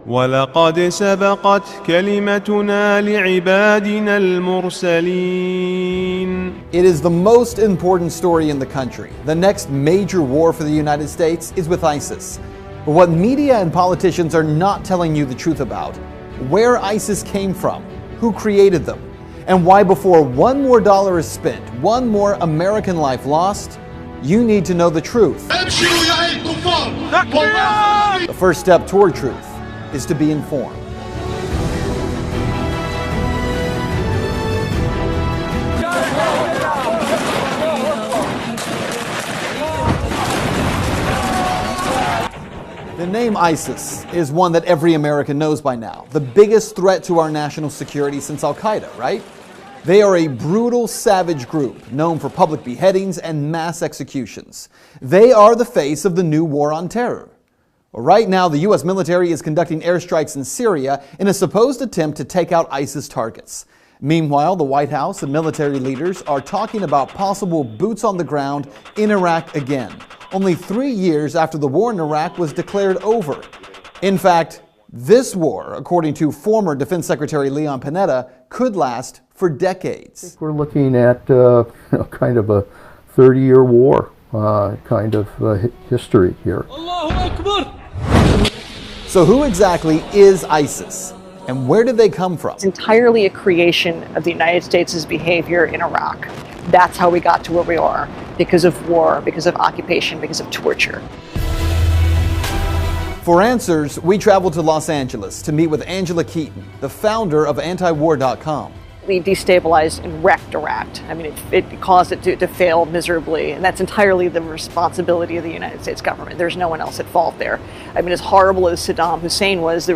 ولقد سبقت كلمتنا لعبادنا المرسلين. It is the most important story in the country. The next major war for the United States is with ISIS. But what media and politicians are not telling you the truth about, where ISIS came from, who created them, and why before one more dollar is spent, one more American life lost, you need to know the truth. The first step toward truth is to be informed. The name ISIS is one that every American knows by now. The biggest threat to our national security since Al-Qaeda, right? They are a brutal, savage group known for public beheadings and mass executions. They are the face of the new war on terror. Right now, the U.S. military is conducting airstrikes in Syria in a supposed attempt to take out ISIS targets. Meanwhile, the White House and military leaders are talking about possible boots on the ground in Iraq again, only 3 years after the war in Iraq was declared over. In fact, this war, according to former Defense Secretary Leon Panetta, could last for decades. I think we're looking at kind of a 30-year war history here. Allahu Akbar! So who exactly is ISIS, and where did they come from? It's entirely a creation of the United States' behavior in Iraq. That's how we got to where we are, because of war, because of occupation, because of torture. For answers, we traveled to Los Angeles to meet with Angela Keaton, the founder of antiwar.com. We destabilized and wrecked Iraq. I mean, it caused it to fail miserably, and that's entirely the responsibility of the United States government. There's no one else at fault there. I mean, as horrible as Saddam Hussein was,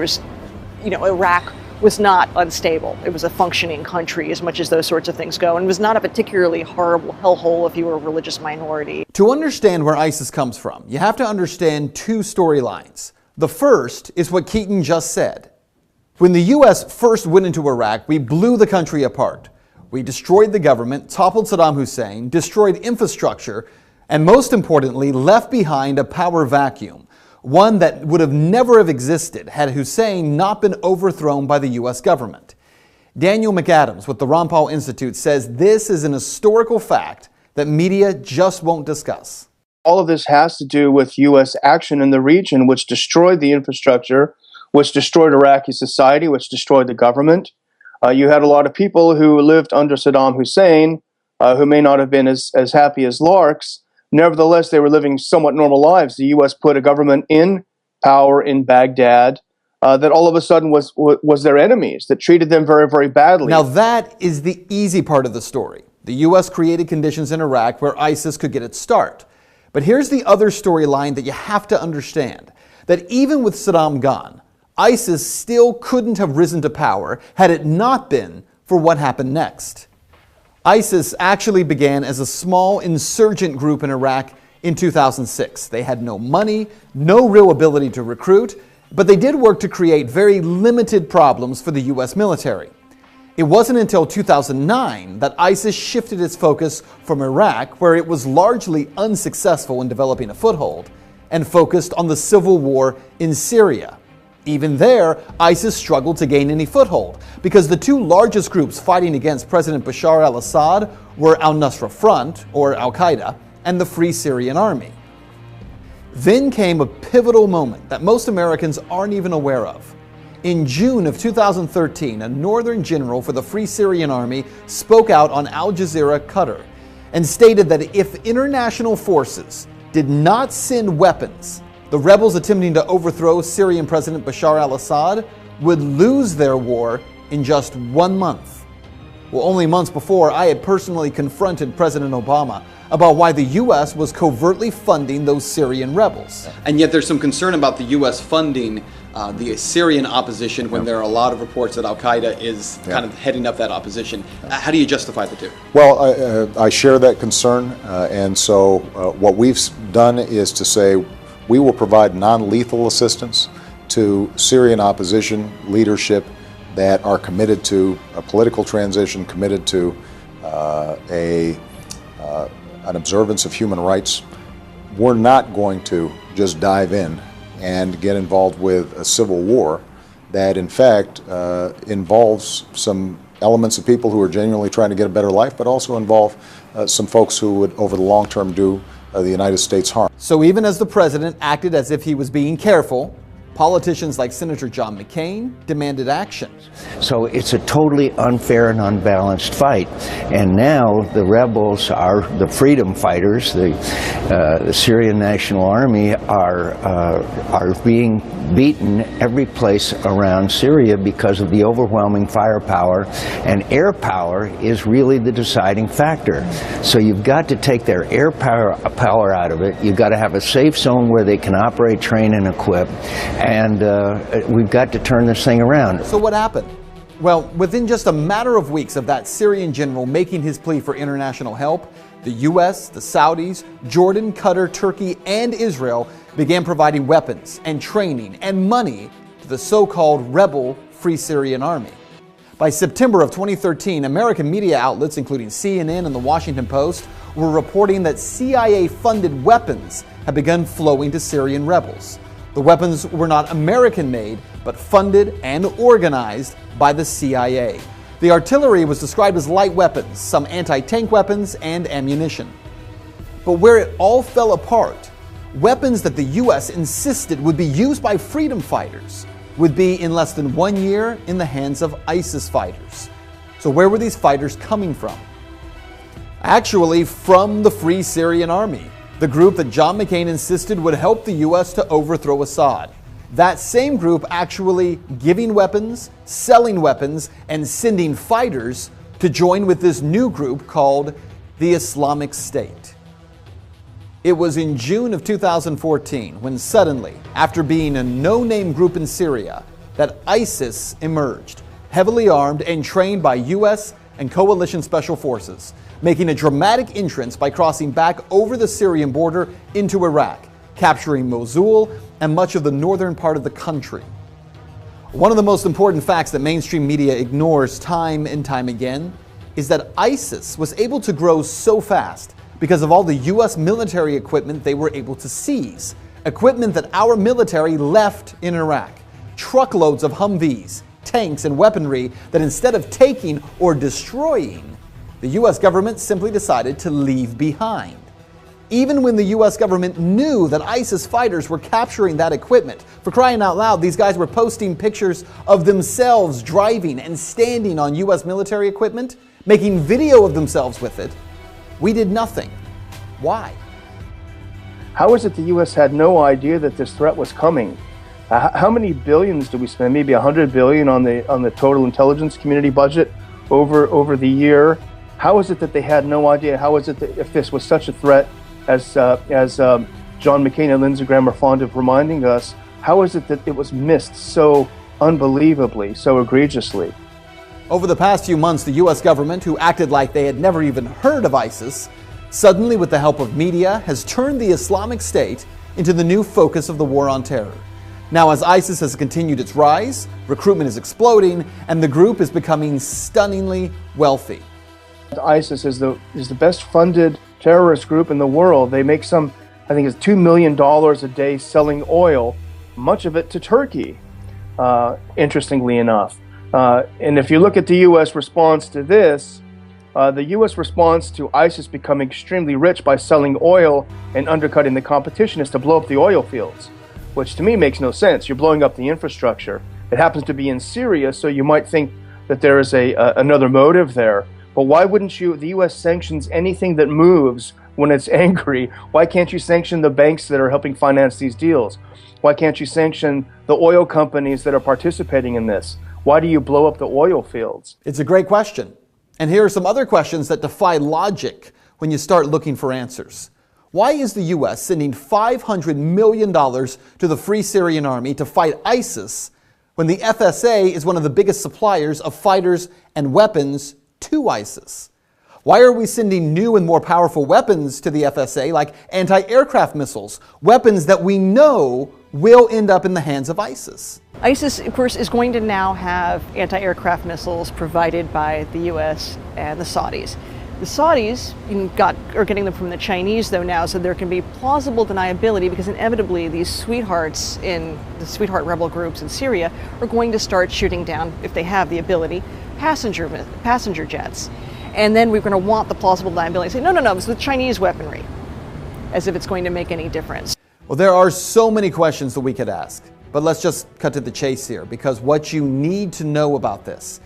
Iraq was not unstable. It was a functioning country as much as those sorts of things go, and it was not a particularly horrible hellhole if you were a religious minority. To understand where ISIS comes from, you have to understand two storylines. The first is what Keaton just said. When the U.S. first went into Iraq, we blew the country apart. We destroyed the government, toppled Saddam Hussein, destroyed infrastructure, and most importantly, left behind a power vacuum, one that would have never have existed had Hussein not been overthrown by the U.S. government. Daniel McAdams with the Ron Paul Institute says this is an historical fact that media just won't discuss. All of this has to do with U.S. action in the region, which destroyed the infrastructure, which destroyed Iraqi society, which destroyed the government. You had a lot of people who lived under Saddam Hussein, who may not have been as happy as larks. Nevertheless, they were living somewhat normal lives. The U.S. put a government in power in Baghdad that all of a sudden was their enemies, that treated them very, very badly. Now that is the easy part of the story. The U.S. created conditions in Iraq where ISIS could get its start. But here's the other storyline that you have to understand, that even with Saddam gone, ISIS still couldn't have risen to power had it not been for what happened next. ISIS actually began as a small insurgent group in Iraq in 2006. They had no money, no real ability to recruit, but they did work to create very limited problems for the U.S. military. It wasn't until 2009 that ISIS shifted its focus from Iraq, where it was largely unsuccessful in developing a foothold, and focused on the civil war in Syria. Even there, ISIS struggled to gain any foothold because the two largest groups fighting against President Bashar al-Assad were Al-Nusra Front, or Al-Qaeda, and the Free Syrian Army. Then came a pivotal moment that most Americans aren't even aware of. In June of 2013, a northern general for the Free Syrian Army spoke out on Al Jazeera, Qatar, and stated that if international forces did not send weapons, the rebels attempting to overthrow Syrian President Bashar al-Assad would lose their war in just 1 month. Well, only months before, I had personally confronted President Obama about why the U.S. was covertly funding those Syrian rebels. And yet there's some concern about the U.S. funding the Syrian opposition when there are a lot of reports that Al-Qaeda is kind of heading up that opposition. How do you justify the two? Well, I share that concern, and so what we've done is to say we will provide non-lethal assistance to Syrian opposition leadership that are committed to a political transition, committed to an observance of human rights. We're not going to just dive in and get involved with a civil war that in fact involves some elements of people who are genuinely trying to get a better life, but also involve some folks who would over the long term do the United States harm. So even as the president acted as if he was being careful, politicians like Senator John McCain demanded action. So it's a totally unfair and unbalanced fight. And now the rebels are the freedom fighters, the Syrian National Army are being beaten every place around Syria because of the overwhelming firepower, and air power is really the deciding factor. So you've got to take their air power out of it. You've got to have a safe zone where they can operate, train, and equip. And we've got to turn this thing around. So what happened? Well, within just a matter of weeks of that Syrian general making his plea for international help, the U.S., the Saudis, Jordan, Qatar, Turkey, and Israel began providing weapons and training and money to the so-called rebel Free Syrian Army. By September of 2013, American media outlets, including CNN and the Washington Post, were reporting that CIA-funded weapons had begun flowing to Syrian rebels. The weapons were not American-made, but funded and organized by the CIA. The artillery was described as light weapons, some anti-tank weapons, and ammunition. But where it all fell apart, weapons that the U.S. insisted would be used by freedom fighters would be in less than 1 year in the hands of ISIS fighters. So where were these fighters coming from? Actually, from the Free Syrian Army, the group that John McCain insisted would help the U.S. to overthrow Assad. That same group actually giving weapons, selling weapons, and sending fighters to join with this new group called the Islamic State. It was in June of 2014 when suddenly, after being a no-name group in Syria, that ISIS emerged, heavily armed and trained by U.S. and coalition special forces, making a dramatic entrance by crossing back over the Syrian border into Iraq, capturing Mosul and much of the northern part of the country. One of the most important facts that mainstream media ignores time and time again is that ISIS was able to grow so fast because of all the U.S. military equipment they were able to seize, equipment that our military left in Iraq, truckloads of Humvees, tanks, and weaponry that instead of taking or destroying, the U.S. government simply decided to leave behind. Even when the U.S. government knew that ISIS fighters were capturing that equipment, for crying out loud, these guys were posting pictures of themselves driving and standing on U.S. military equipment, making video of themselves with it, we did nothing. Why? How is it the U.S. had no idea that this threat was coming? How many billions do we spend? Maybe $100 billion on the total intelligence community budget over the year. How is it that they had no idea? How is it that if this was such a threat, as John McCain and Lindsey Graham are fond of reminding us, how is it that it was missed so unbelievably, so egregiously? Over the past few months, the U.S. government, who acted like they had never even heard of ISIS, suddenly, with the help of media, has turned the Islamic State into the new focus of the war on terror. Now, as ISIS has continued its rise, recruitment is exploding, and the group is becoming stunningly wealthy. ISIS is the best funded terrorist group in the world. They make I think it's $2 million a day selling oil, much of it to Turkey, interestingly enough. And if you look at the U.S. response to this, the U.S. response to ISIS becoming extremely rich by selling oil and undercutting the competition is to blow up the oil fields, which to me makes no sense. You're blowing up the infrastructure. It happens to be in Syria, so you might think that there is another motive there. But why wouldn't the U.S. sanctions anything that moves when it's angry? Why can't you sanction the banks that are helping finance these deals? Why can't you sanction the oil companies that are participating in this? Why do you blow up the oil fields? It's a great question. And here are some other questions that defy logic when you start looking for answers. Why is the U.S. sending $500 million to the Free Syrian Army to fight ISIS when the FSA is one of the biggest suppliers of fighters and weapons to ISIS? Why are we sending new and more powerful weapons to the FSA, like anti-aircraft missiles, weapons that we know will end up in the hands of ISIS? ISIS, of course, is going to now have anti-aircraft missiles provided by the U.S. and the Saudis. The Saudis are getting them from the Chinese, though, now, so there can be plausible deniability because inevitably these sweethearts in the sweetheart rebel groups in Syria are going to start shooting down, if they have the ability, passenger jets. And then we're going to want the plausible deniability and say, no, it's the Chinese weaponry, as if it's going to make any difference. Well, there are so many questions that we could ask, but let's just cut to the chase here, because what you need to know about this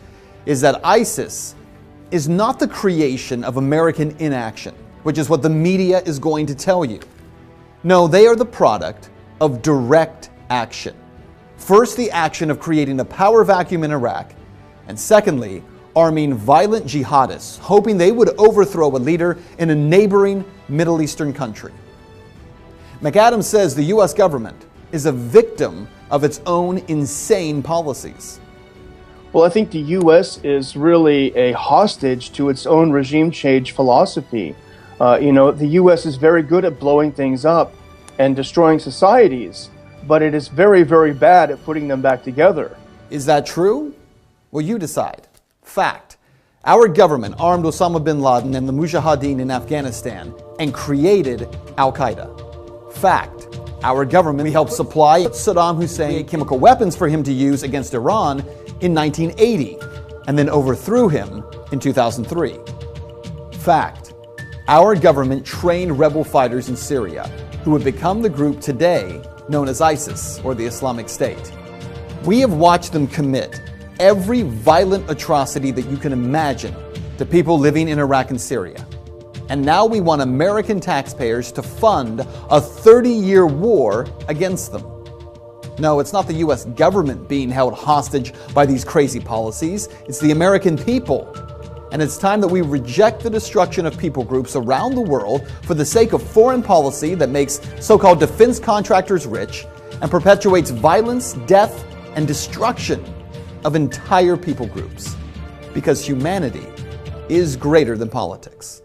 is that ISIS is not the creation of American inaction, which is what the media is going to tell you. No, they are the product of direct action. First, the action of creating a power vacuum in Iraq, and secondly, arming violent jihadists, hoping they would overthrow a leader in a neighboring Middle Eastern country. McAdams says the U.S. government is a victim of its own insane policies. Well, I think the U.S. is really a hostage to its own regime change philosophy. The U.S. is very good at blowing things up and destroying societies, but it is very, very bad at putting them back together. Is that true? Well, you decide. Fact. Our government armed Osama bin Laden and the Mujahideen in Afghanistan and created Al-Qaeda. Fact. Our government helped supply Saddam Hussein chemical weapons for him to use against Iran in 1980, and then overthrew him in 2003. Fact. Our government trained rebel fighters in Syria who would become the group today known as ISIS, or the Islamic State. We have watched them commit every violent atrocity that you can imagine to people living in Iraq and Syria. And now we want American taxpayers to fund a 30-year war against them. No, it's not the U.S. government being held hostage by these crazy policies. It's the American people. And it's time that we reject the destruction of people groups around the world for the sake of foreign policy that makes so-called defense contractors rich and perpetuates violence, death, and destruction of entire people groups. Because humanity is greater than politics.